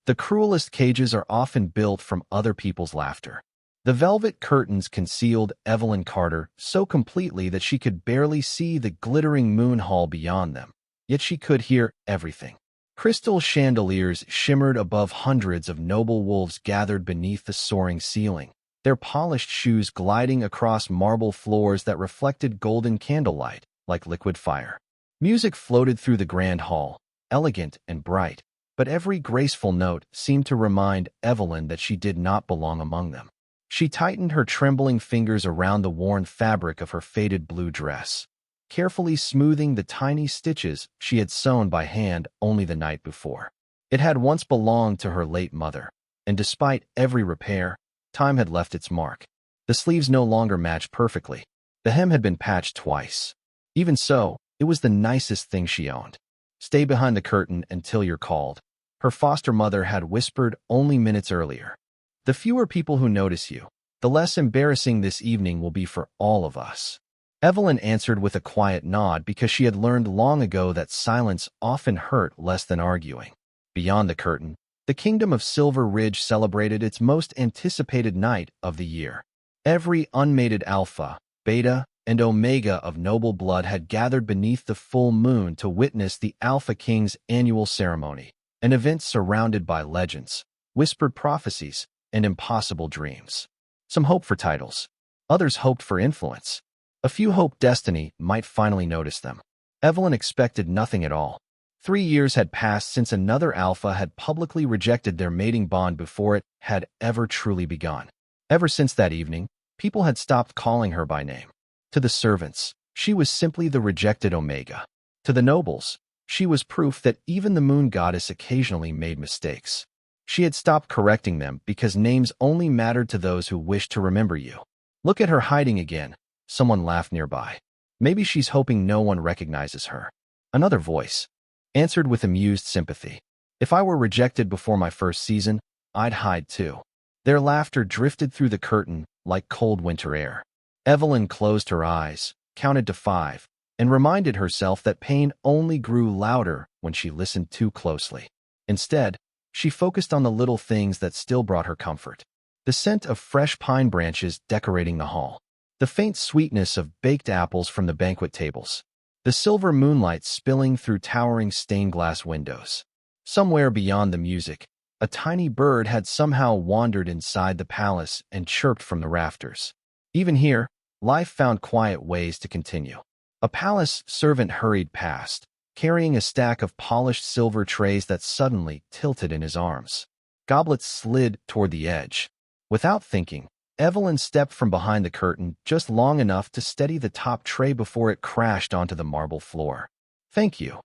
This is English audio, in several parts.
The cruelest cages are often built from other people's laughter. The velvet curtains concealed Evelyn Carter so completely that she could barely see the glittering moon hall beyond them, yet she could hear everything. Crystal chandeliers shimmered above hundreds of noble wolves gathered beneath the soaring ceiling, their polished shoes gliding across marble floors that reflected golden candlelight like liquid fire. Music floated through the grand hall, elegant and bright, but every graceful note seemed to remind Evelyn that she did not belong among them. She tightened her trembling fingers around the worn fabric of her faded blue dress, carefully smoothing the tiny stitches she had sewn by hand only the night before. It had once belonged to her late mother, and despite every repair, time had left its mark. The sleeves no longer matched perfectly. The hem had been patched twice. Even so, it was the nicest thing she owned. "Stay behind the curtain until you're called," her foster mother had whispered only minutes earlier. "The fewer people who notice you, the less embarrassing this evening will be for all of us." Evelyn answered with a quiet nod because she had learned long ago that silence often hurt less than arguing. Beyond the curtain, the kingdom of Silver Ridge celebrated its most anticipated night of the year. Every unmated alpha, beta, and omega of noble blood had gathered beneath the full moon to witness the Alpha King's annual ceremony, an event surrounded by legends, whispered prophecies, and impossible dreams. Some hoped for titles. Others hoped for influence. A few hoped destiny might finally notice them. Evelyn expected nothing at all. 3 years had passed since another alpha had publicly rejected their mating bond before it had ever truly begun. Ever since that evening, people had stopped calling her by name. To the servants, she was simply the rejected Omega. To the nobles, she was proof that even the moon goddess occasionally made mistakes. She had stopped correcting them because names only mattered to those who wished to remember you. "Look at her hiding again," someone laughed nearby. "Maybe she's hoping no one recognizes her." Another voice answered with amused sympathy. "If I were rejected before my first season, I'd hide too." Their laughter drifted through the curtain like cold winter air. Evelyn closed her eyes, counted to 5, and reminded herself that pain only grew louder when she listened too closely. Instead, she focused on the little things that still brought her comfort. The scent of fresh pine branches decorating the hall. The faint sweetness of baked apples from the banquet tables. The silver moonlight spilling through towering stained glass windows. Somewhere beyond the music, a tiny bird had somehow wandered inside the palace and chirped from the rafters. Even here, life found quiet ways to continue. A palace servant hurried past, carrying a stack of polished silver trays that suddenly tilted in his arms. Goblets slid toward the edge. Without thinking, Evelyn stepped from behind the curtain just long enough to steady the top tray before it crashed onto the marble floor. "Thank you,"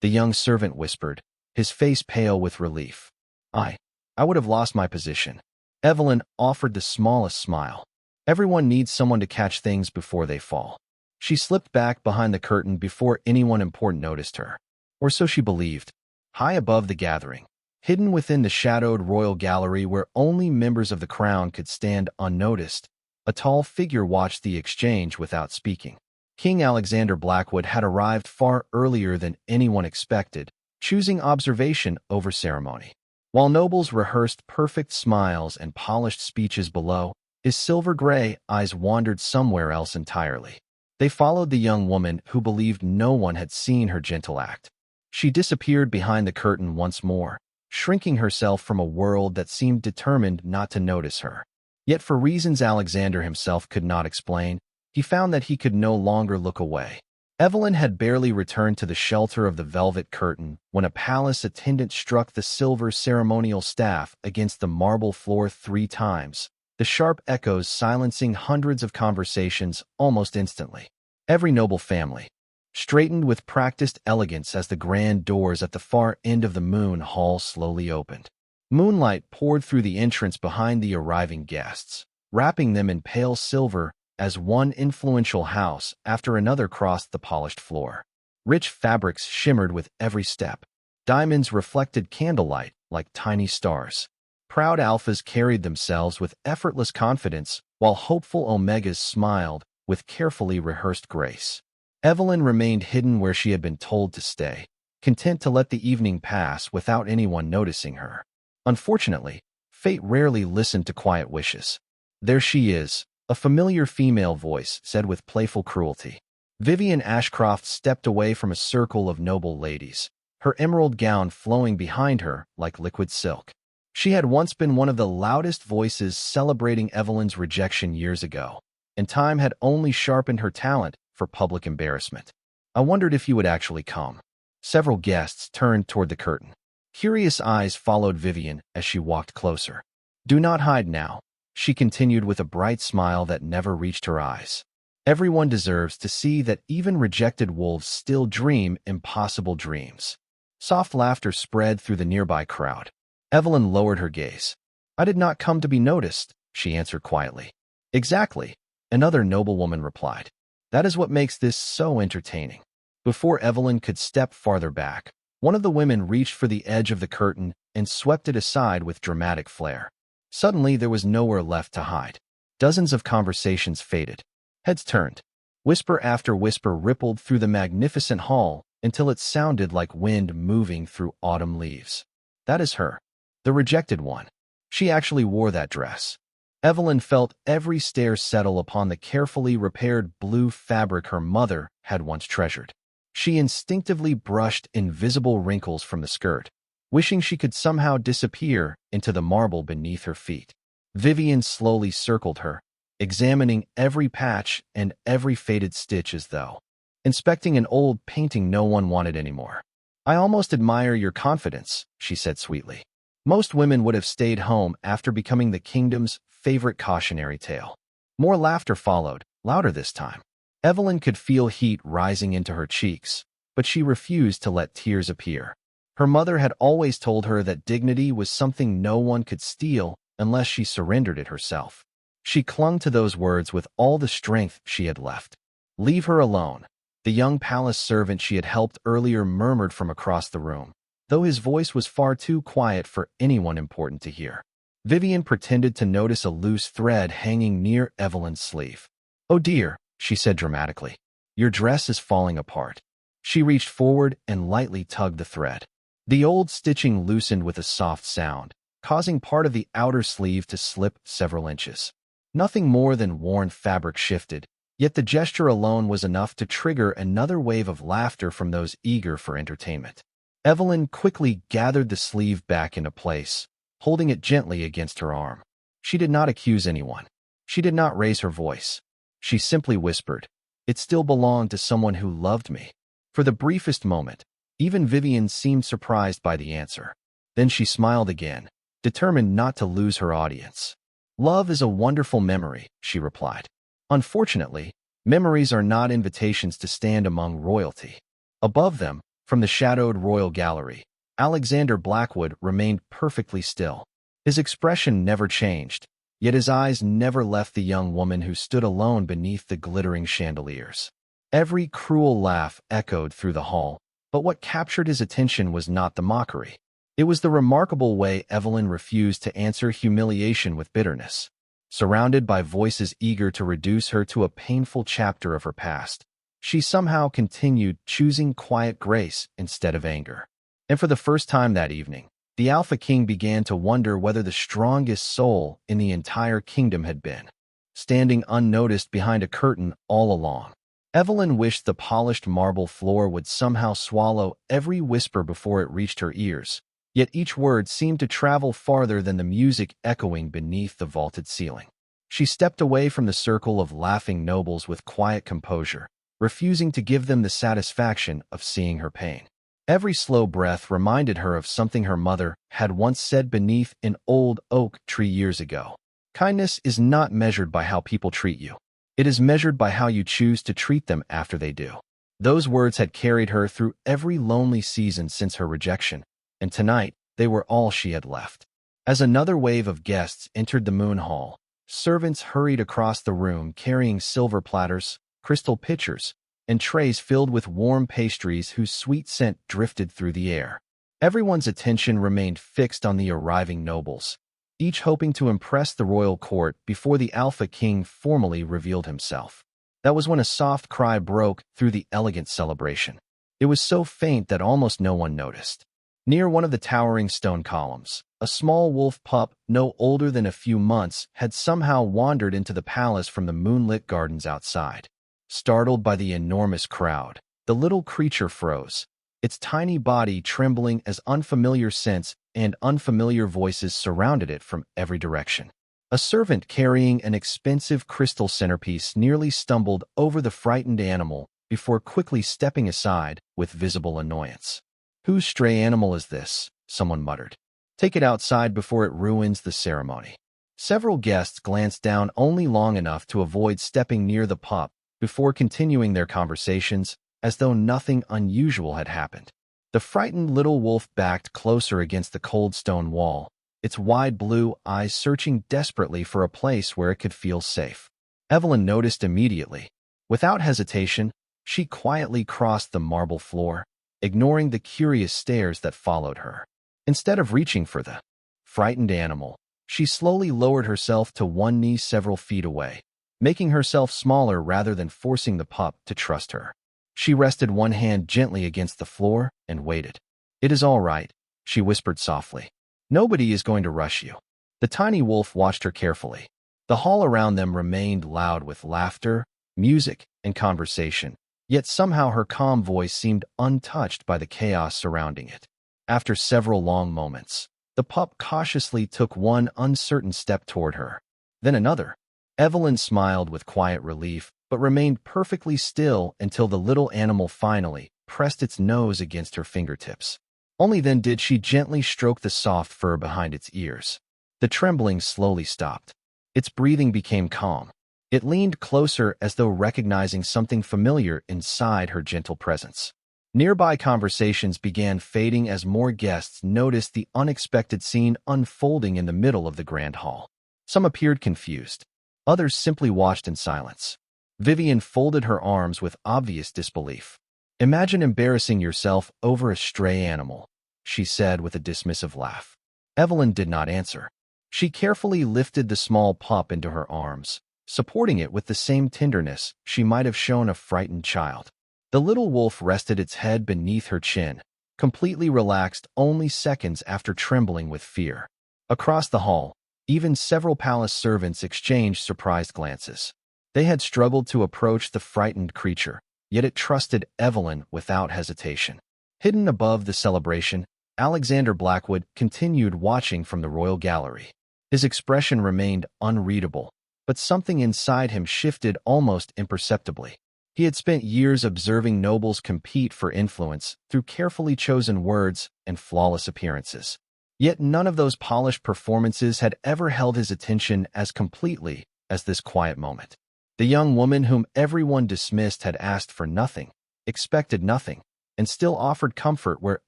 the young servant whispered, his face pale with relief. I would have lost my position." Evelyn offered the smallest smile. Everyone needs someone to catch things before they fall. She slipped back behind the curtain before anyone important noticed her. Or so she believed. High above the gathering, hidden within the shadowed royal gallery where only members of the crown could stand unnoticed, a tall figure watched the exchange without speaking. King Alexander Blackwood had arrived far earlier than anyone expected, choosing observation over ceremony. While nobles rehearsed perfect smiles and polished speeches below, his silver-gray eyes wandered somewhere else entirely. They followed the young woman who believed no one had seen her gentle act. She disappeared behind the curtain once more, shrinking herself from a world that seemed determined not to notice her. Yet for reasons Alexander himself could not explain, he found that he could no longer look away. Evelyn had barely returned to the shelter of the velvet curtain when a palace attendant struck the silver ceremonial staff against the marble floor 3 times, the sharp echoes silencing hundreds of conversations almost instantly. Every noble family straightened with practiced elegance as the grand doors at the far end of the moon hall slowly opened. Moonlight poured through the entrance behind the arriving guests, wrapping them in pale silver as one influential house after another crossed the polished floor. Rich fabrics shimmered with every step. Diamonds reflected candlelight like tiny stars. Proud alphas carried themselves with effortless confidence, while hopeful omegas smiled with carefully rehearsed grace. Evelyn remained hidden where she had been told to stay, content to let the evening pass without anyone noticing her. Unfortunately, fate rarely listened to quiet wishes. There she is, a familiar female voice said with playful cruelty. Vivian Ashcroft stepped away from a circle of noble ladies, her emerald gown flowing behind her like liquid silk. She had once been one of the loudest voices celebrating Evelyn's rejection years ago, and time had only sharpened her talent for public embarrassment. I wondered if you would actually come. Several guests turned toward the curtain. Curious eyes followed Vivian as she walked closer. Do not hide now, she continued with a bright smile that never reached her eyes. Everyone deserves to see that even rejected wolves still dream impossible dreams. Soft laughter spread through the nearby crowd. Evelyn lowered her gaze. I did not come to be noticed, she answered quietly. Exactly, another noblewoman replied. That is what makes this so entertaining. Before Evelyn could step farther back, one of the women reached for the edge of the curtain and swept it aside with dramatic flair. Suddenly, there was nowhere left to hide. Dozens of conversations faded. Heads turned. Whisper after whisper rippled through the magnificent hall until it sounded like wind moving through autumn leaves. That is her. The rejected one. She actually wore that dress. Evelyn felt every stare settle upon the carefully repaired blue fabric her mother had once treasured. She instinctively brushed invisible wrinkles from the skirt, wishing she could somehow disappear into the marble beneath her feet. Vivian slowly circled her, examining every patch and every faded stitch as though inspecting an old painting no one wanted anymore. I almost admire your confidence, she said sweetly. Most women would have stayed home after becoming the kingdom's favorite cautionary tale. More laughter followed, louder this time. Evelyn could feel heat rising into her cheeks, but she refused to let tears appear. Her mother had always told her that dignity was something no one could steal unless she surrendered it herself. She clung to those words with all the strength she had left. Leave her alone, the young palace servant she had helped earlier murmured from across the room, though his voice was far too quiet for anyone important to hear. Vivian pretended to notice a loose thread hanging near Evelyn's sleeve. Oh dear, she said dramatically. Your dress is falling apart. She reached forward and lightly tugged the thread. The old stitching loosened with a soft sound, causing part of the outer sleeve to slip several inches. Nothing more than worn fabric shifted, yet the gesture alone was enough to trigger another wave of laughter from those eager for entertainment. Evelyn quickly gathered the sleeve back into place, holding it gently against her arm. She did not accuse anyone. She did not raise her voice. She simply whispered, "It still belonged to someone who loved me." For the briefest moment, even Vivian seemed surprised by the answer. Then she smiled again, determined not to lose her audience. Love is a wonderful memory, she replied. Unfortunately, memories are not invitations to stand among royalty. Above them, from the shadowed royal gallery, Alexander Blackwood remained perfectly still. His expression never changed, yet his eyes never left the young woman who stood alone beneath the glittering chandeliers. Every cruel laugh echoed through the hall, but what captured his attention was not the mockery. It was the remarkable way Evelyn refused to answer humiliation with bitterness. Surrounded by voices eager to reduce her to a painful chapter of her past, she somehow continued choosing quiet grace instead of anger. And for the first time that evening, the Alpha King began to wonder whether the strongest soul in the entire kingdom had been standing unnoticed behind a curtain all along. Evelyn wished the polished marble floor would somehow swallow every whisper before it reached her ears, yet each word seemed to travel farther than the music echoing beneath the vaulted ceiling. She stepped away from the circle of laughing nobles with quiet composure, refusing to give them the satisfaction of seeing her pain. Every slow breath reminded her of something her mother had once said beneath an old oak tree years ago. Kindness is not measured by how people treat you. It is measured by how you choose to treat them after they do. Those words had carried her through every lonely season since her rejection, and tonight they were all she had left. As another wave of guests entered the moon hall, servants hurried across the room carrying silver platters, crystal pitchers, and trays filled with warm pastries whose sweet scent drifted through the air. Everyone's attention remained fixed on the arriving nobles, each hoping to impress the royal court before the Alpha King formally revealed himself. That was when a soft cry broke through the elegant celebration. It was so faint that almost no one noticed. Near one of the towering stone columns, A small wolf pup, no older than a few months, had somehow wandered into the palace from the moonlit gardens outside. Startled by the enormous crowd, the little creature froze, its tiny body trembling as unfamiliar scents and unfamiliar voices surrounded it from every direction. A servant carrying an expensive crystal centerpiece nearly stumbled over the frightened animal before quickly stepping aside with visible annoyance. "Whose stray animal is this?" someone muttered. "Take it outside before it ruins the ceremony." Several guests glanced down only long enough to avoid stepping near the pup before continuing their conversations as though nothing unusual had happened. The frightened little wolf backed closer against the cold stone wall, its wide blue eyes searching desperately for a place where it could feel safe. Evelyn noticed immediately. Without hesitation, she quietly crossed the marble floor, ignoring the curious stares that followed her. Instead of reaching for the frightened animal, she slowly lowered herself to one knee several feet away, making herself smaller rather than forcing the pup to trust her. She rested one hand gently against the floor and waited. "It is all right," she whispered softly. "Nobody is going to rush you." The tiny wolf watched her carefully. The hall around them remained loud with laughter, music, and conversation, yet somehow her calm voice seemed untouched by the chaos surrounding it. After several long moments, the pup cautiously took one uncertain step toward her, then another. Evelyn smiled with quiet relief, but remained perfectly still until the little animal finally pressed its nose against her fingertips. Only then did she gently stroke the soft fur behind its ears. The trembling slowly stopped. Its breathing became calm. It leaned closer as though recognizing something familiar inside her gentle presence. Nearby conversations began fading as more guests noticed the unexpected scene unfolding in the middle of the grand hall. Some appeared confused. Others simply watched in silence. Vivian folded her arms with obvious disbelief. "Imagine embarrassing yourself over a stray animal," she said with a dismissive laugh. Evelyn did not answer. She carefully lifted the small pup into her arms, supporting it with the same tenderness she might have shown a frightened child. The little wolf rested its head beneath her chin, completely relaxed only seconds after trembling with fear. Across the hall, even several palace servants exchanged surprised glances. They had struggled to approach the frightened creature, yet it trusted Evelyn without hesitation. Hidden above the celebration, Alexander Blackwood continued watching from the royal gallery. His expression remained unreadable, but something inside him shifted almost imperceptibly. He had spent years observing nobles compete for influence through carefully chosen words and flawless appearances. Yet none of those polished performances had ever held his attention as completely as this quiet moment. The young woman whom everyone dismissed had asked for nothing, expected nothing, and still offered comfort where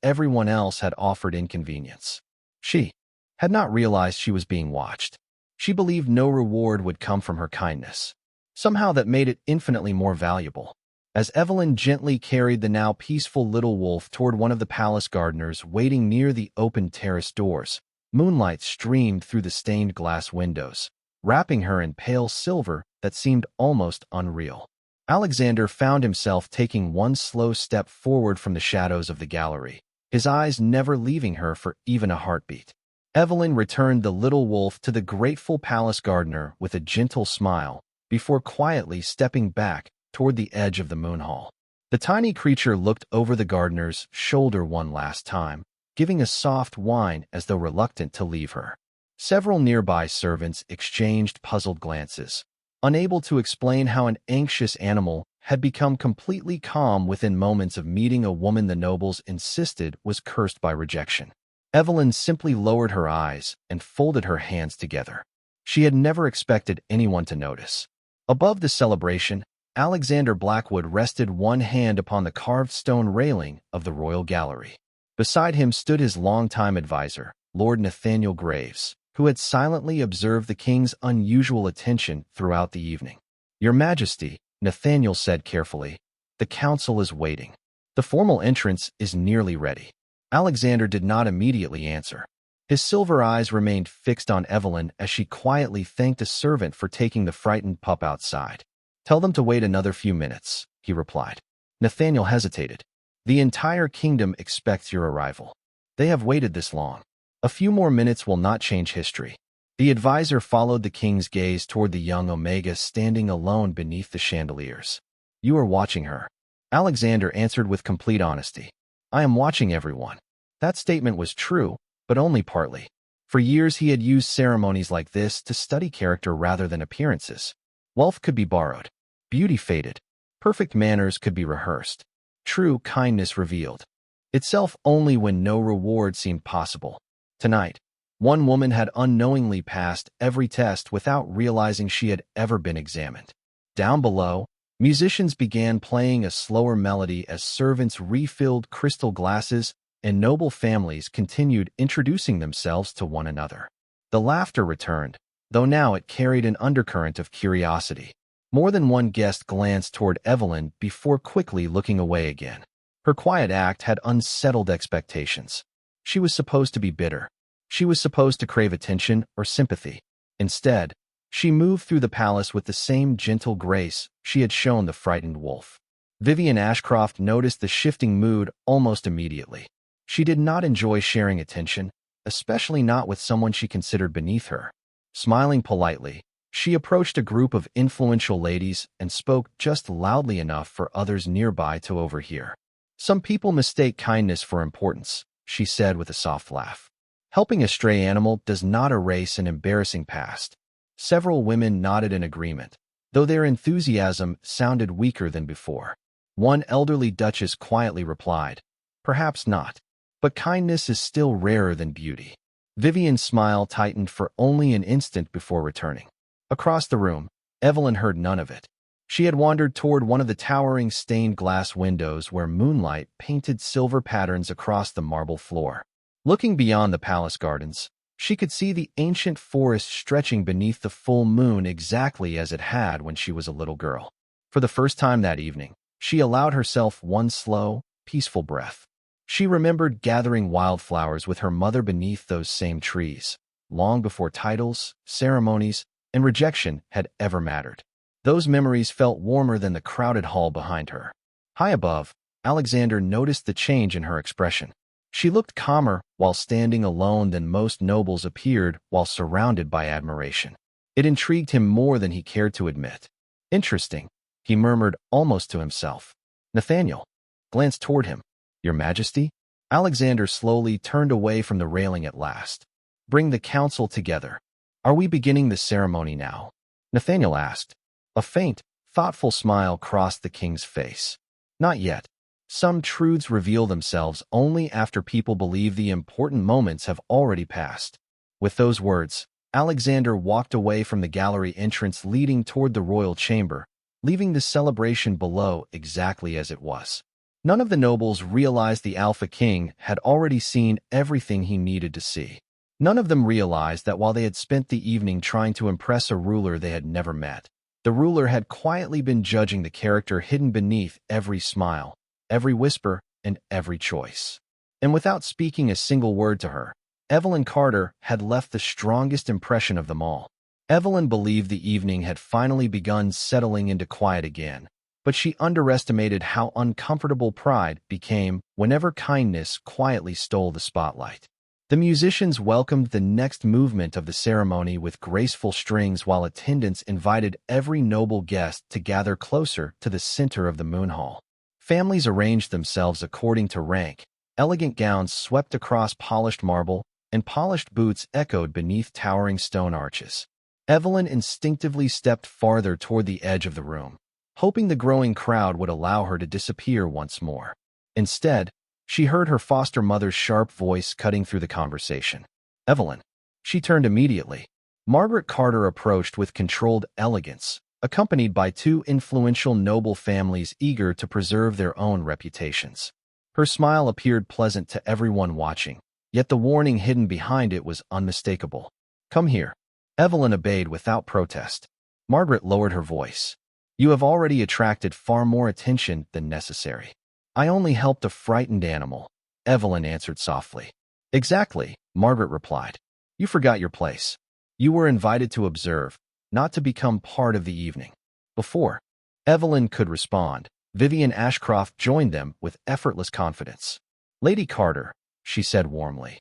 everyone else had offered inconvenience. She had not realized she was being watched. She believed no reward would come from her kindness. Somehow that made it infinitely more valuable. As Evelyn gently carried the now peaceful little wolf toward one of the palace gardeners waiting near the open terrace doors, moonlight streamed through the stained glass windows, wrapping her in pale silver that seemed almost unreal. Alexander found himself taking one slow step forward from the shadows of the gallery, his eyes never leaving her for even a heartbeat. Evelyn returned the little wolf to the grateful palace gardener with a gentle smile before quietly stepping back toward the edge of the moon hall. The tiny creature looked over the gardener's shoulder one last time, giving a soft whine as though reluctant to leave her. Several nearby servants exchanged puzzled glances, unable to explain how an anxious animal had become completely calm within moments of meeting a woman the nobles insisted was cursed by rejection. Evelyn simply lowered her eyes and folded her hands together. She had never expected anyone to notice. Above the celebration, Alexander Blackwood rested one hand upon the carved stone railing of the royal gallery. Beside him stood his longtime advisor, Lord Nathaniel Graves, who had silently observed the king's unusual attention throughout the evening. "Your Majesty," Nathaniel said carefully, "the council is waiting. The formal entrance is nearly ready." Alexander did not immediately answer. His silver eyes remained fixed on Evelyn as she quietly thanked a servant for taking the frightened pup outside. "Tell them to wait another few minutes," he replied. Nathaniel hesitated. "The entire kingdom expects your arrival. They have waited this long." A few more minutes will not change history. The advisor followed the king's gaze toward the young Omega standing alone beneath the chandeliers. You are watching her. Alexander answered with complete honesty. I am watching everyone. That statement was true, but only partly. For years he had used ceremonies like this to study character rather than appearances. Wealth could be borrowed. Beauty faded. Perfect manners could be rehearsed. True kindness revealed itself only when no reward seemed possible. Tonight, one woman had unknowingly passed every test without realizing she had ever been examined. Down below, musicians began playing a slower melody as servants refilled crystal glasses and noble families continued introducing themselves to one another. The laughter returned, though now it carried an undercurrent of curiosity. More than one guest glanced toward Evelyn before quickly looking away again. Her quiet act had unsettled expectations. She was supposed to be bitter. She was supposed to crave attention or sympathy. Instead, she moved through the palace with the same gentle grace she had shown the frightened wolf. Vivian Ashcroft noticed the shifting mood almost immediately. She did not enjoy sharing attention, especially not with someone she considered beneath her. Smiling politely, she approached a group of influential ladies and spoke just loudly enough for others nearby to overhear. Some people mistake kindness for importance, she said with a soft laugh. Helping a stray animal does not erase an embarrassing past. Several women nodded in agreement, though their enthusiasm sounded weaker than before. One elderly duchess quietly replied, perhaps not, but kindness is still rarer than beauty. Vivian's smile tightened for only an instant before returning. Across the room, Evelyn heard none of it. She had wandered toward one of the towering stained glass windows where moonlight painted silver patterns across the marble floor. Looking beyond the palace gardens, she could see the ancient forest stretching beneath the full moon exactly as it had when she was a little girl. For the first time that evening, she allowed herself one slow, peaceful breath. She remembered gathering wildflowers with her mother beneath those same trees, long before titles, ceremonies, and rejection had ever mattered. Those memories felt warmer than the crowded hall behind her. High above, Alexander noticed the change in her expression. She looked calmer while standing alone than most nobles appeared while surrounded by admiration. It intrigued him more than he cared to admit. Interesting, he murmured almost to himself. Nathaniel glanced toward him. Your Majesty? Alexander slowly turned away from the railing at last. Bring the council together. Are we beginning the ceremony now? Nathaniel asked. A faint, thoughtful smile crossed the king's face. Not yet. Some truths reveal themselves only after people believe the important moments have already passed. With those words, Alexander walked away from the gallery entrance leading toward the royal chamber, leaving the celebration below exactly as it was. None of the nobles realized the Alpha King had already seen everything he needed to see. None of them realized that while they had spent the evening trying to impress a ruler they had never met, the ruler had quietly been judging the character hidden beneath every smile, every whisper, and every choice. And without speaking a single word to her, Evelyn Carter had left the strongest impression of them all. Evelyn believed the evening had finally begun settling into quiet again, but she underestimated how uncomfortable pride became whenever kindness quietly stole the spotlight. The musicians welcomed the next movement of the ceremony with graceful strings while attendants invited every noble guest to gather closer to the center of the moon hall. Families arranged themselves according to rank. Elegant gowns swept across polished marble, and polished boots echoed beneath towering stone arches. Evelyn instinctively stepped farther toward the edge of the room, hoping the growing crowd would allow her to disappear once more. Instead, she heard her foster mother's sharp voice cutting through the conversation. Evelyn. She turned immediately. Margaret Carter approached with controlled elegance, accompanied by two influential noble families eager to preserve their own reputations. Her smile appeared pleasant to everyone watching, yet the warning hidden behind it was unmistakable. Come here. Evelyn obeyed without protest. Margaret lowered her voice. You have already attracted far more attention than necessary. I only helped a frightened animal, Evelyn answered softly. Exactly, Margaret replied. You forgot your place. You were invited to observe, not to become part of the evening. Before Evelyn could respond, Vivian Ashcroft joined them with effortless confidence. Lady Carter, she said warmly.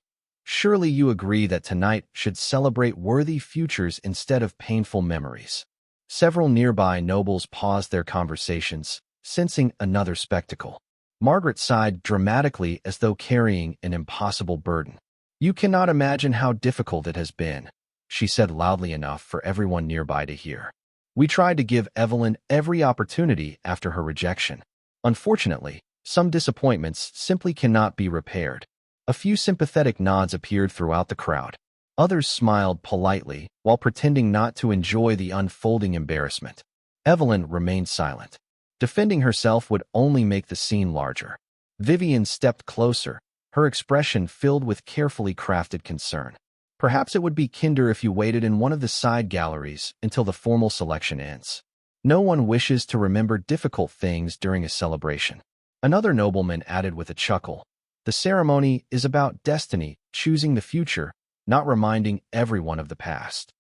Surely you agree that tonight should celebrate worthy futures instead of painful memories. Several nearby nobles paused their conversations, sensing another spectacle. Margaret sighed dramatically as though carrying an impossible burden. You cannot imagine how difficult it has been, she said loudly enough for everyone nearby to hear. We tried to give Evelyn every opportunity after her rejection. Unfortunately, some disappointments simply cannot be repaired. A few sympathetic nods appeared throughout the crowd. Others smiled politely while pretending not to enjoy the unfolding embarrassment. Evelyn remained silent. Defending herself would only make the scene larger. Vivian stepped closer, her expression filled with carefully crafted concern. Perhaps it would be kinder if you waited in one of the side galleries until the formal selection ends. No one wishes to remember difficult things during a celebration. Another nobleman added with a chuckle. The ceremony is about destiny, choosing the future, not reminding everyone of the past.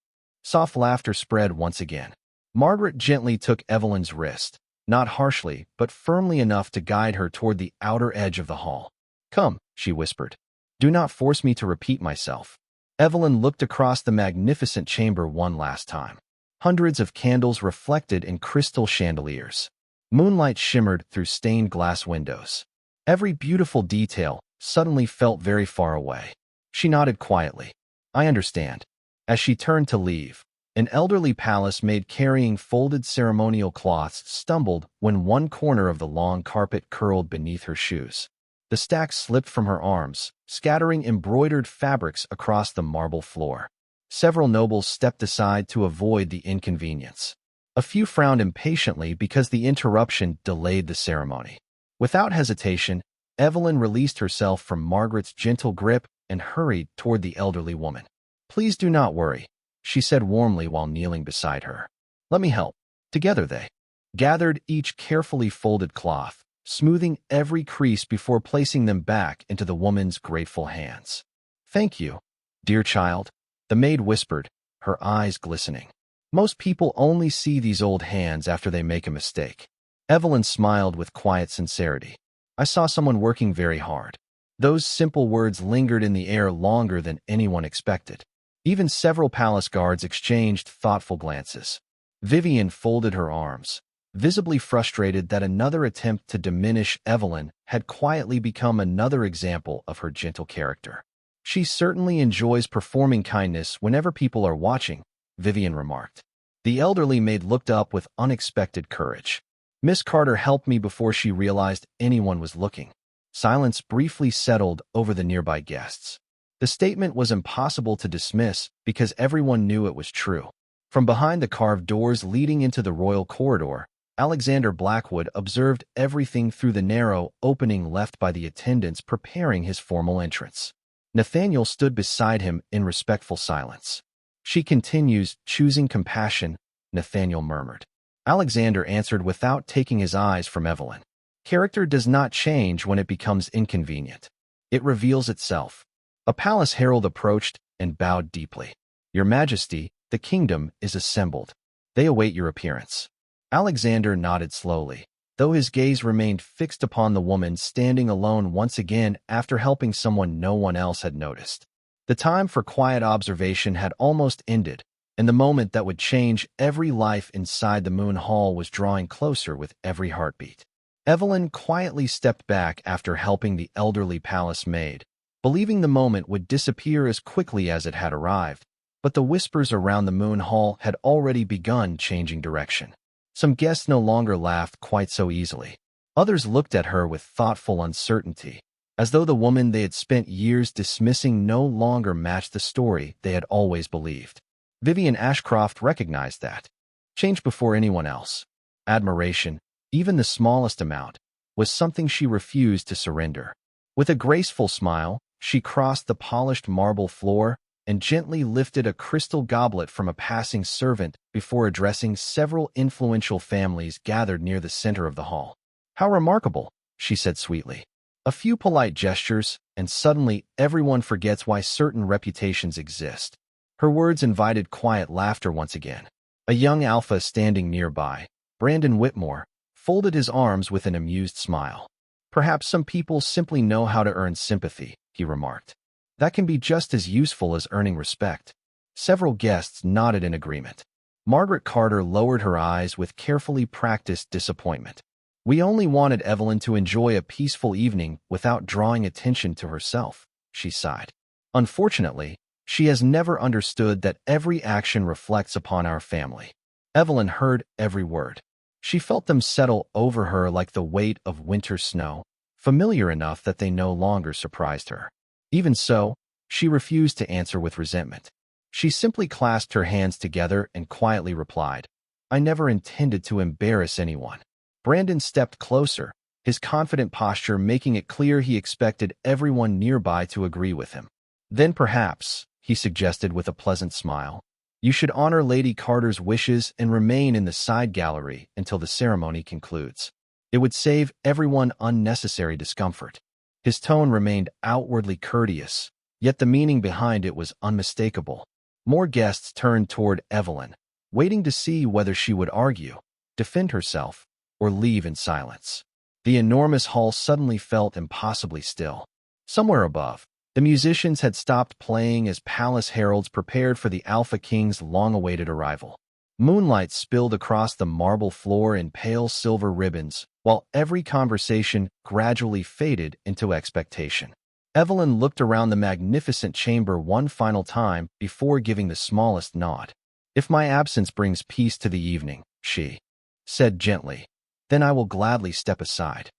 Soft laughter spread once again. Margaret gently took Evelyn's wrist, not harshly, but firmly enough to guide her toward the outer edge of the hall. Come, she whispered. Do not force me to repeat myself. Evelyn looked across the magnificent chamber one last time. Hundreds of candles reflected in crystal chandeliers. Moonlight shimmered through stained glass windows. Every beautiful detail suddenly felt very far away. She nodded quietly. I understand. As she turned to leave, an elderly palace maid carrying folded ceremonial cloths stumbled when one corner of the long carpet curled beneath her shoes. The stack slipped from her arms, scattering embroidered fabrics across the marble floor. Several nobles stepped aside to avoid the inconvenience. A few frowned impatiently because the interruption delayed the ceremony. Without hesitation, Evelyn released herself from Margaret's gentle grip and hurried toward the elderly woman. Please do not worry, she said warmly while kneeling beside her. Let me help. Together they gathered each carefully folded cloth, smoothing every crease before placing them back into the woman's grateful hands. Thank you, dear child, the maid whispered, her eyes glistening. Most people only see these old hands after they make a mistake. Evelyn smiled with quiet sincerity. I saw someone working very hard. Those simple words lingered in the air longer than anyone expected. Even several palace guards exchanged thoughtful glances. Vivian folded her arms, visibly frustrated that another attempt to diminish Evelyn had quietly become another example of her gentle character. She certainly enjoys performing kindness whenever people are watching, Vivian remarked. The elderly maid looked up with unexpected courage. Miss Carter helped me before she realized anyone was looking. Silence briefly settled over the nearby guests. The statement was impossible to dismiss because everyone knew it was true. From behind the carved doors leading into the royal corridor, Alexander Blackwood observed everything through the narrow opening left by the attendants preparing his formal entrance. Nathaniel stood beside him in respectful silence. She continues, choosing compassion, Nathaniel murmured. Alexander answered without taking his eyes from Evelyn. Character does not change when it becomes inconvenient. It reveals itself. A palace herald approached and bowed deeply. Your Majesty, the kingdom is assembled. They await your appearance. Alexander nodded slowly, though his gaze remained fixed upon the woman standing alone once again after helping someone no one else had noticed. The time for quiet observation had almost ended, and the moment that would change every life inside the Moon Hall was drawing closer with every heartbeat. Evelyn quietly stepped back after helping the elderly palace maid, believing the moment would disappear as quickly as it had arrived, but the whispers around the Moon Hall had already begun changing direction. Some guests no longer laughed quite so easily. Others looked at her with thoughtful uncertainty, as though the woman they had spent years dismissing no longer matched the story they had always believed. Vivian Ashcroft recognized that. Change before anyone else. Admiration, even the smallest amount, was something she refused to surrender. With a graceful smile, she crossed the polished marble floor and gently lifted a crystal goblet from a passing servant before addressing several influential families gathered near the center of the hall. How remarkable, she said sweetly. A few polite gestures, and suddenly everyone forgets why certain reputations exist. Her words invited quiet laughter once again. A young alpha standing nearby, Brandon Whitmore, folded his arms with an amused smile. Perhaps some people simply know how to earn sympathy, he remarked. That can be just as useful as earning respect. Several guests nodded in agreement. Margaret Carter lowered her eyes with carefully practiced disappointment. We only wanted Evelyn to enjoy a peaceful evening without drawing attention to herself, she sighed. Unfortunately, she has never understood that every action reflects upon our family. Evelyn heard every word. She felt them settle over her like the weight of winter snow, familiar enough that they no longer surprised her. Even so, she refused to answer with resentment. She simply clasped her hands together and quietly replied, "I never intended to embarrass anyone." Brandon stepped closer, his confident posture making it clear he expected everyone nearby to agree with him. "Then perhaps," he suggested with a pleasant smile, "you should honor Lady Carter's wishes and remain in the side gallery until the ceremony concludes. It would save everyone unnecessary discomfort." His tone remained outwardly courteous, yet the meaning behind it was unmistakable. More guests turned toward Evelyn, waiting to see whether she would argue, defend herself, or leave in silence. The enormous hall suddenly felt impossibly still. Somewhere above, the musicians had stopped playing as palace heralds prepared for the Alpha King's long-awaited arrival. Moonlight spilled across the marble floor in pale silver ribbons, while every conversation gradually faded into expectation. Evelyn looked around the magnificent chamber one final time before giving the smallest nod. "If my absence brings peace to the evening," she said gently, "then I will gladly step aside."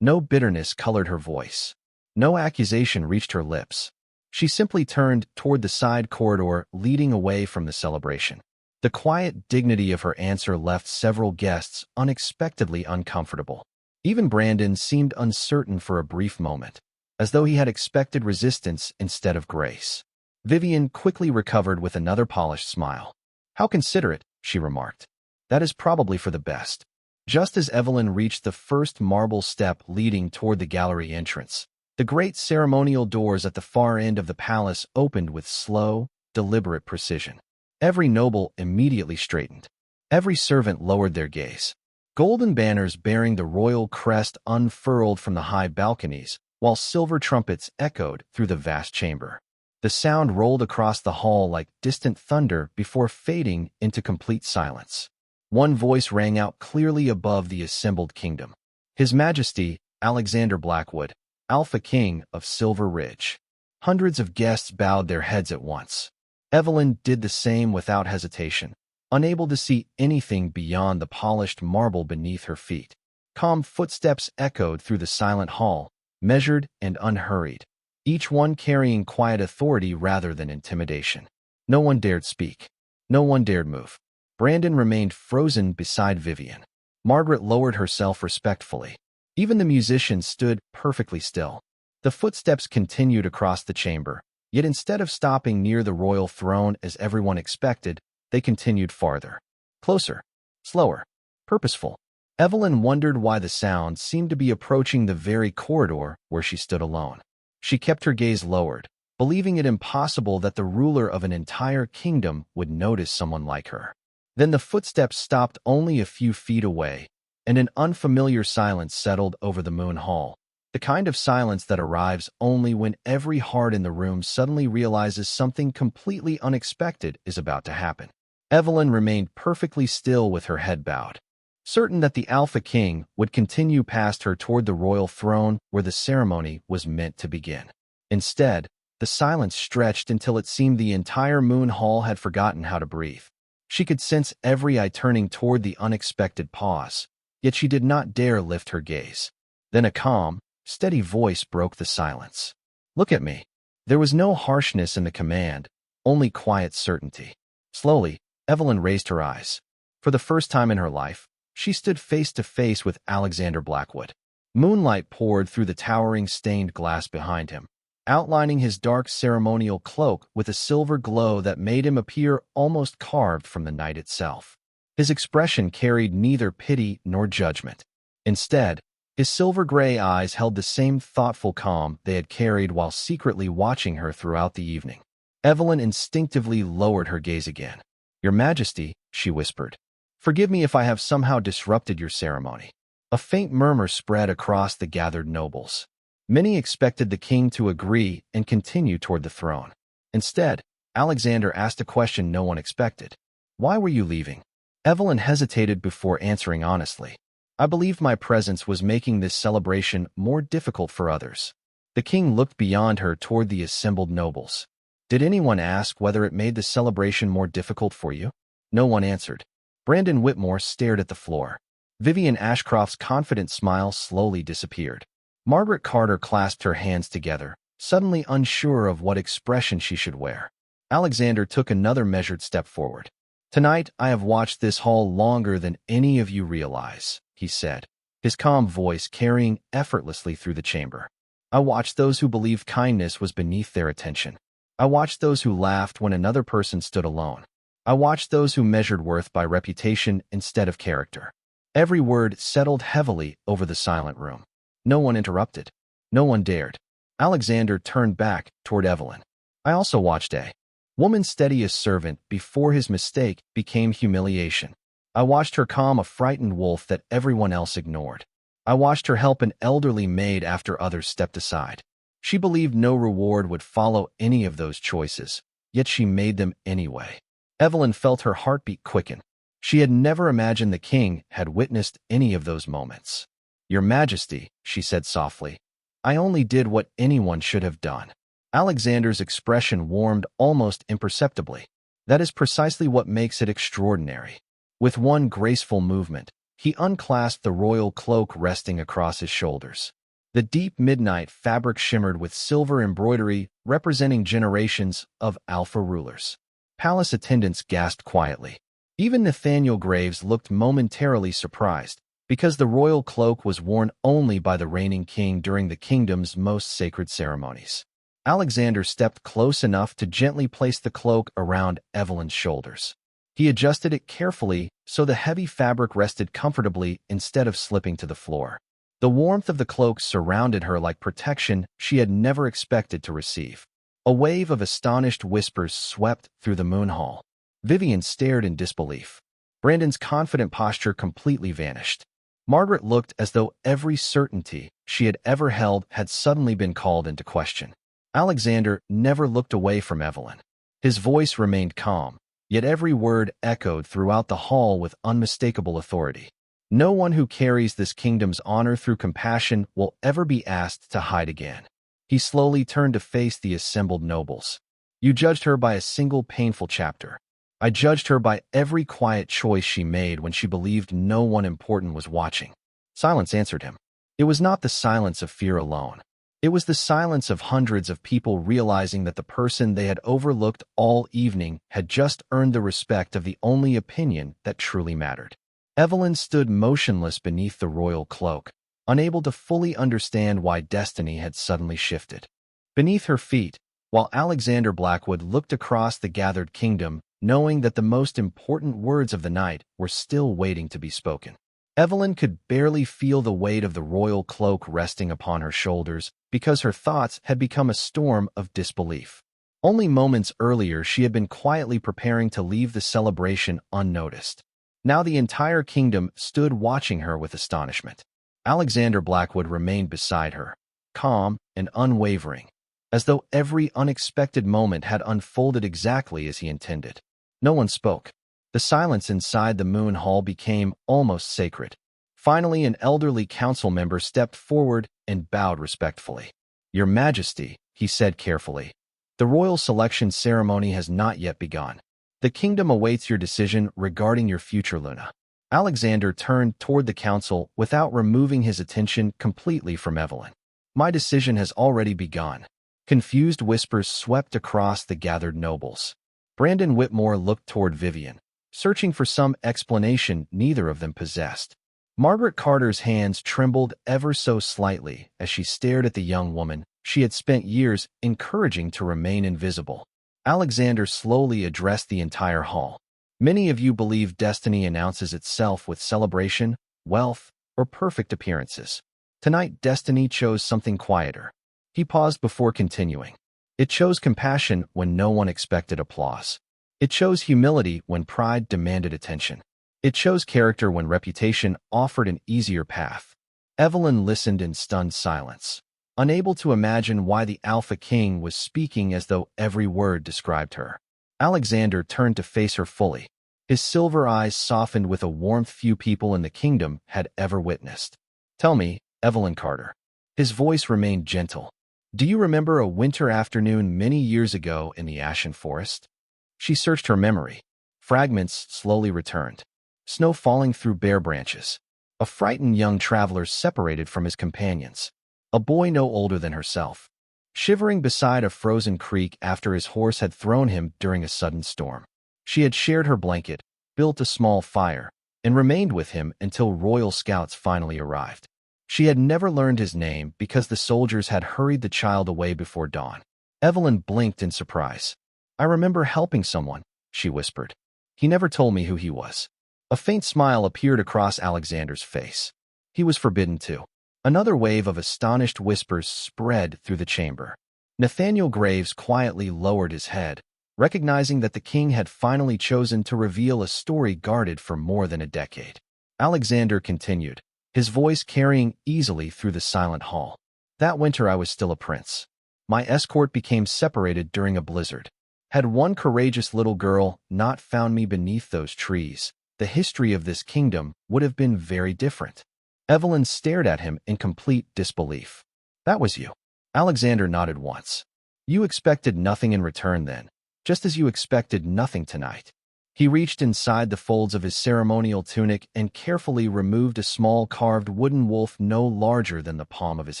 No bitterness colored her voice. No accusation reached her lips. She simply turned toward the side corridor leading away from the celebration. The quiet dignity of her answer left several guests unexpectedly uncomfortable. Even Brandon seemed uncertain for a brief moment, as though he had expected resistance instead of grace. Vivian quickly recovered with another polished smile. "How considerate," she remarked. "That is probably for the best." Just as Evelyn reached the first marble step leading toward the gallery entrance, the great ceremonial doors at the far end of the palace opened with slow, deliberate precision. Every noble immediately straightened. Every servant lowered their gaze. Golden banners bearing the royal crest unfurled from the high balconies, while silver trumpets echoed through the vast chamber. The sound rolled across the hall like distant thunder before fading into complete silence. One voice rang out clearly above the assembled kingdom. "His Majesty, Alexander Blackwood, Alpha King of Silver Ridge." Hundreds of guests bowed their heads at once. Evelyn did the same without hesitation, unable to see anything beyond the polished marble beneath her feet. Calm footsteps echoed through the silent hall, measured and unhurried, each one carrying quiet authority rather than intimidation. No one dared speak. No one dared move. Brandon remained frozen beside Vivian. Margaret lowered herself respectfully. Even the musicians stood perfectly still. The footsteps continued across the chamber, yet instead of stopping near the royal throne as everyone expected, they continued farther. Closer, slower, purposeful. Evelyn wondered why the sound seemed to be approaching the very corridor where she stood alone. She kept her gaze lowered, believing it impossible that the ruler of an entire kingdom would notice someone like her. Then the footsteps stopped only a few feet away, and an unfamiliar silence settled over the Moon Hall, the kind of silence that arrives only when every heart in the room suddenly realizes something completely unexpected is about to happen. Evelyn remained perfectly still with her head bowed, certain that the Alpha King would continue past her toward the royal throne where the ceremony was meant to begin. Instead, the silence stretched until it seemed the entire Moon Hall had forgotten how to breathe. She could sense every eye turning toward the unexpected pause, yet she did not dare lift her gaze. Then a calm, steady voice broke the silence. "Look at me." There was no harshness in the command, only quiet certainty. Slowly, Evelyn raised her eyes. For the first time in her life, she stood face to face with Alexander Blackwood. Moonlight poured through the towering stained glass behind him, outlining his dark ceremonial cloak with a silver glow that made him appear almost carved from the night itself. His expression carried neither pity nor judgment. Instead, his silver-gray eyes held the same thoughtful calm they had carried while secretly watching her throughout the evening. Evelyn instinctively lowered her gaze again. "Your Majesty," she whispered, "forgive me if I have somehow disrupted your ceremony." A faint murmur spread across the gathered nobles. Many expected the king to agree and continue toward the throne. Instead, Alexander asked a question no one expected. Why were you leaving? Evelyn hesitated before answering honestly. I believed my presence was making this celebration more difficult for others. The king looked beyond her toward the assembled nobles. Did anyone ask whether it made the celebration more difficult for you? No one answered. Brandon Whitmore stared at the floor. Vivian Ashcroft's confident smile slowly disappeared. Margaret Carter clasped her hands together, suddenly unsure of what expression she should wear. Alexander took another measured step forward. Tonight, I have watched this hall longer than any of you realize, he said, his calm voice carrying effortlessly through the chamber. I watched those who believed kindness was beneath their attention. I watched those who laughed when another person stood alone. I watched those who measured worth by reputation instead of character. Every word settled heavily over the silent room. No one interrupted. No one dared. Alexander turned back toward Evelyn. I also watched a woman steady as servant before his mistake became humiliation. I watched her calm a frightened wolf that everyone else ignored. I watched her help an elderly maid after others stepped aside. She believed no reward would follow any of those choices, yet she made them anyway. Evelyn felt her heartbeat quicken. She had never imagined the king had witnessed any of those moments. Your Majesty, she said softly, I only did what anyone should have done. Alexander's expression warmed almost imperceptibly. That is precisely what makes it extraordinary. With one graceful movement, he unclasped the royal cloak resting across his shoulders. The deep midnight fabric shimmered with silver embroidery representing generations of alpha rulers. Palace attendants gasped quietly. Even Nathaniel Graves looked momentarily surprised, because the royal cloak was worn only by the reigning king during the kingdom's most sacred ceremonies. Alexander stepped close enough to gently place the cloak around Evelyn's shoulders. He adjusted it carefully so the heavy fabric rested comfortably instead of slipping to the floor. The warmth of the cloak surrounded her like protection she had never expected to receive. A wave of astonished whispers swept through the moon hall. Vivian stared in disbelief. Brandon's confident posture completely vanished. Margaret looked as though every certainty she had ever held had suddenly been called into question. Alexander never looked away from Evelyn. His voice remained calm, yet every word echoed throughout the hall with unmistakable authority. No one who carries this kingdom's honor through compassion will ever be asked to hide again. He slowly turned to face the assembled nobles. You judged her by a single painful chapter. I judged her by every quiet choice she made when she believed no one important was watching. Silence answered him. It was not the silence of fear alone. It was the silence of hundreds of people realizing that the person they had overlooked all evening had just earned the respect of the only opinion that truly mattered. Evelyn stood motionless beneath the royal cloak, unable to fully understand why destiny had suddenly shifted. Beneath her feet, while Alexander Blackwood looked across the gathered kingdom, knowing that the most important words of the night were still waiting to be spoken. Evelyn could barely feel the weight of the royal cloak resting upon her shoulders because her thoughts had become a storm of disbelief. Only moments earlier she had been quietly preparing to leave the celebration unnoticed. Now the entire kingdom stood watching her with astonishment. Alexander Blackwood remained beside her, calm and unwavering, as though every unexpected moment had unfolded exactly as he intended. No one spoke. The silence inside the moon hall became almost sacred. Finally, an elderly council member stepped forward and bowed respectfully. Your Majesty, he said carefully, the royal selection ceremony has not yet begun. The kingdom awaits your decision regarding your future, Luna. Alexander turned toward the council without removing his attention completely from Evelyn. My decision has already begun. Confused whispers swept across the gathered nobles. Brandon Whitmore looked toward Vivian, searching for some explanation neither of them possessed. Margaret Carter's hands trembled ever so slightly as she stared at the young woman she had spent years encouraging to remain invisible. Alexander slowly addressed the entire hall. Many of you believe destiny announces itself with celebration, wealth, or perfect appearances. Tonight, destiny chose something quieter. He paused before continuing. It chose compassion when no one expected applause. It chose humility when pride demanded attention. It chose character when reputation offered an easier path. Evelyn listened in stunned silence. unable to imagine why the Alpha King was speaking as though every word described her. Alexander turned to face her fully. His silver eyes softened with a warmth few people in the kingdom had ever witnessed. "Tell me, Evelyn Carter." His voice remained gentle. "Do you remember a winter afternoon many years ago in the Ashen Forest?" She searched her memory. Fragments slowly returned. Snow falling through bare branches. A frightened young traveler separated from his companions. A boy no older than herself, shivering beside a frozen creek after his horse had thrown him during a sudden storm. She had shared her blanket, built a small fire, and remained with him until royal scouts finally arrived. She had never learned his name because the soldiers had hurried the child away before dawn. Evelyn blinked in surprise. "I remember helping someone," she whispered. "He never told me who he was." A faint smile appeared across Alexander's face. He was forbidden too. Another wave of astonished whispers spread through the chamber. Nathaniel Graves quietly lowered his head, recognizing that the king had finally chosen to reveal a story guarded for more than a decade. Alexander continued, his voice carrying easily through the silent hall. "That winter I was still a prince. My escort became separated during a blizzard. Had one courageous little girl not found me beneath those trees, the history of this kingdom would have been very different." Evelyn stared at him in complete disbelief. "That was you." Alexander nodded once. "You expected nothing in return then, just as you expected nothing tonight." He reached inside the folds of his ceremonial tunic and carefully removed a small carved wooden wolf no larger than the palm of his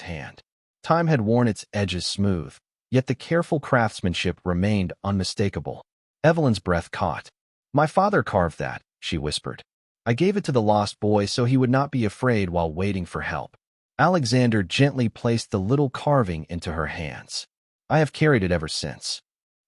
hand. Time had worn its edges smooth, yet the careful craftsmanship remained unmistakable. Evelyn's breath caught. "My father carved that," she whispered. "I gave it to the lost boy so he would not be afraid while waiting for help." Alexander gently placed the little carving into her hands. "I have carried it ever since."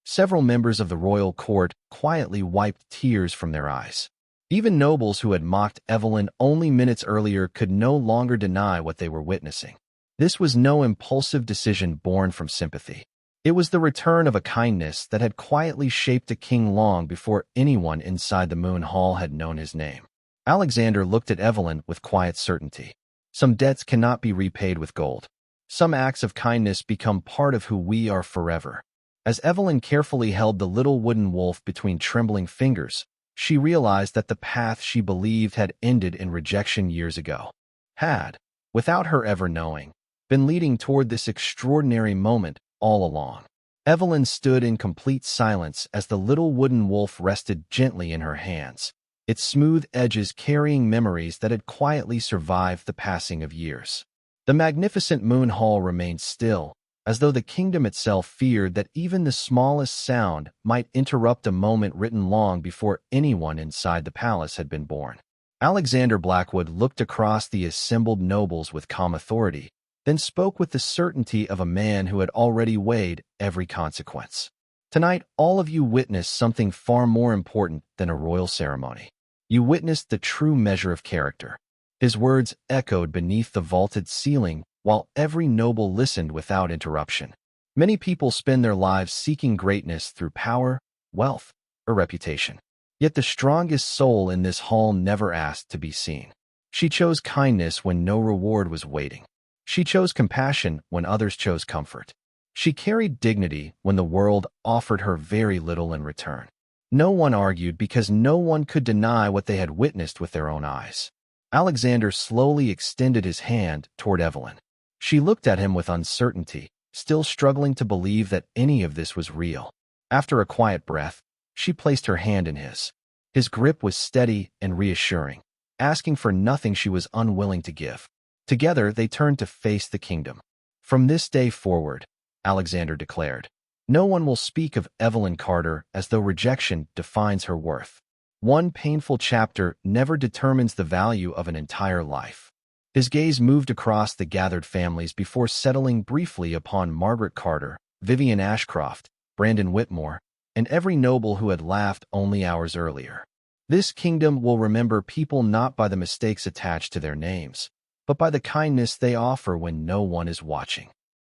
Several members of the royal court quietly wiped tears from their eyes. Even nobles who had mocked Evelyn only minutes earlier could no longer deny what they were witnessing. This was no impulsive decision born from sympathy. It was the return of a kindness that had quietly shaped a king long before anyone inside the Moon Hall had known his name. Alexander looked at Evelyn with quiet certainty. Some debts cannot be repaid with gold. Some acts of kindness become part of who we are forever. As Evelyn carefully held the little wooden wolf between trembling fingers, she realized that the path she believed had ended in rejection years ago had, without her ever knowing, been leading toward this extraordinary moment all along. Evelyn stood in complete silence as the little wooden wolf rested gently in her hands, its smooth edges carrying memories that had quietly survived the passing of years. The magnificent Moon Hall remained still, as though the kingdom itself feared that even the smallest sound might interrupt a moment written long before anyone inside the palace had been born. Alexander Blackwood looked across the assembled nobles with calm authority, then spoke with the certainty of a man who had already weighed every consequence. "Tonight, all of you witnessed something far more important than a royal ceremony. You witnessed the true measure of character." His words echoed beneath the vaulted ceiling while every noble listened without interruption. Many people spend their lives seeking greatness through power, wealth, or reputation. Yet the strongest soul in this hall never asked to be seen. She chose kindness when no reward was waiting. She chose compassion when others chose comfort. She carried dignity when the world offered her very little in return. No one argued because no one could deny what they had witnessed with their own eyes. Alexander slowly extended his hand toward Evelyn. She looked at him with uncertainty, still struggling to believe that any of this was real. After a quiet breath, she placed her hand in his. His grip was steady and reassuring, asking for nothing she was unwilling to give. Together, they turned to face the kingdom. "From this day forward," Alexander declared, "no one will speak of Evelyn Carter as though rejection defines her worth. One painful chapter never determines the value of an entire life." His gaze moved across the gathered families before settling briefly upon Margaret Carter, Vivian Ashcroft, Brandon Whitmore, and every noble who had laughed only hours earlier. "This kingdom will remember people not by the mistakes attached to their names, but by the kindness they offer when no one is watching."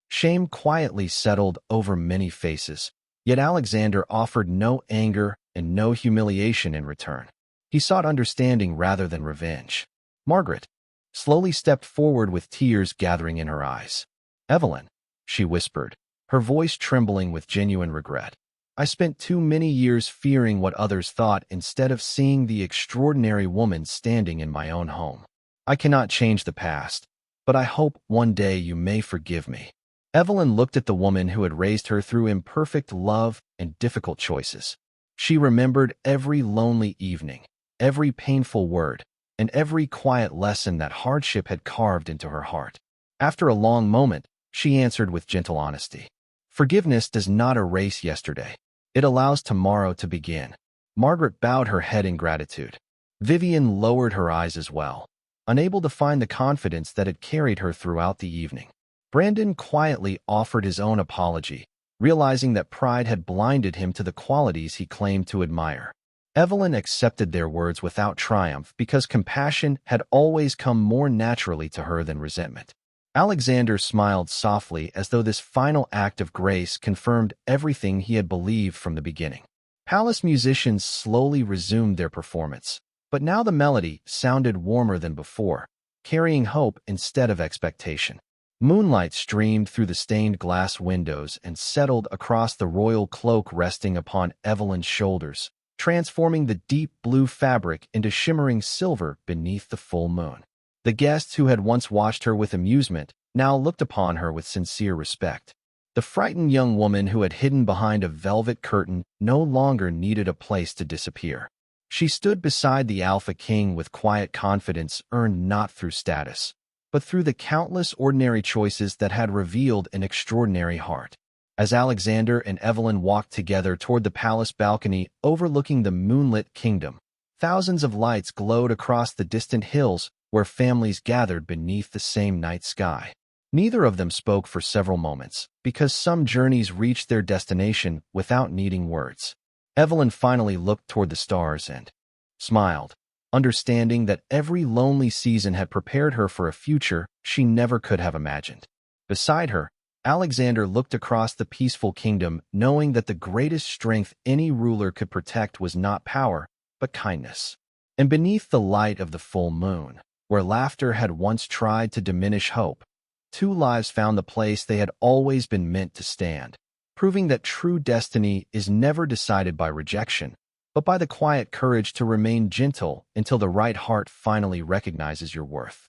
Shame quietly settled over many faces, yet Alexander offered no anger and no humiliation in return. He sought understanding rather than revenge. Margaret slowly stepped forward with tears gathering in her eyes. Evelyn, she whispered, her voice trembling with genuine regret. I spent too many years fearing what others thought instead of seeing the extraordinary woman standing in my own home. I cannot change the past, but I hope one day you may forgive me. Evelyn looked at the woman who had raised her through imperfect love and difficult choices. She remembered every lonely evening, every painful word, and every quiet lesson that hardship had carved into her heart. After a long moment, she answered with gentle honesty. Forgiveness does not erase yesterday. It allows tomorrow to begin. Margaret bowed her head in gratitude. Vivian lowered her eyes as well, unable to find the confidence that had carried her throughout the evening. Brandon quietly offered his own apology, realizing that pride had blinded him to the qualities he claimed to admire. Evelyn accepted their words without triumph because compassion had always come more naturally to her than resentment. Alexander smiled softly as though this final act of grace confirmed everything he had believed from the beginning. Palace musicians slowly resumed their performance, but now the melody sounded warmer than before, carrying hope instead of expectation. Moonlight streamed through the stained glass windows and settled across the royal cloak resting upon Evelyn's shoulders, transforming the deep blue fabric into shimmering silver beneath the full moon. The guests who had once watched her with amusement now looked upon her with sincere respect. The frightened young woman who had hidden behind a velvet curtain no longer needed a place to disappear. She stood beside the Alpha King with quiet confidence earned not through status, but through the countless ordinary choices that had revealed an extraordinary heart. As Alexander and Evelyn walked together toward the palace balcony overlooking the moonlit kingdom, thousands of lights glowed across the distant hills where families gathered beneath the same night sky. Neither of them spoke for several moments, because some journeys reached their destination without needing words. Evelyn finally looked toward the stars and smiled, understanding that every lonely season had prepared her for a future she never could have imagined. Beside her, Alexander looked across the peaceful kingdom, knowing that the greatest strength any ruler could protect was not power, but kindness. And beneath the light of the full moon, where laughter had once tried to diminish hope, two lives found the place they had always been meant to stand, proving that true destiny is never decided by rejection, but by the quiet courage to remain gentle until the right heart finally recognizes your worth.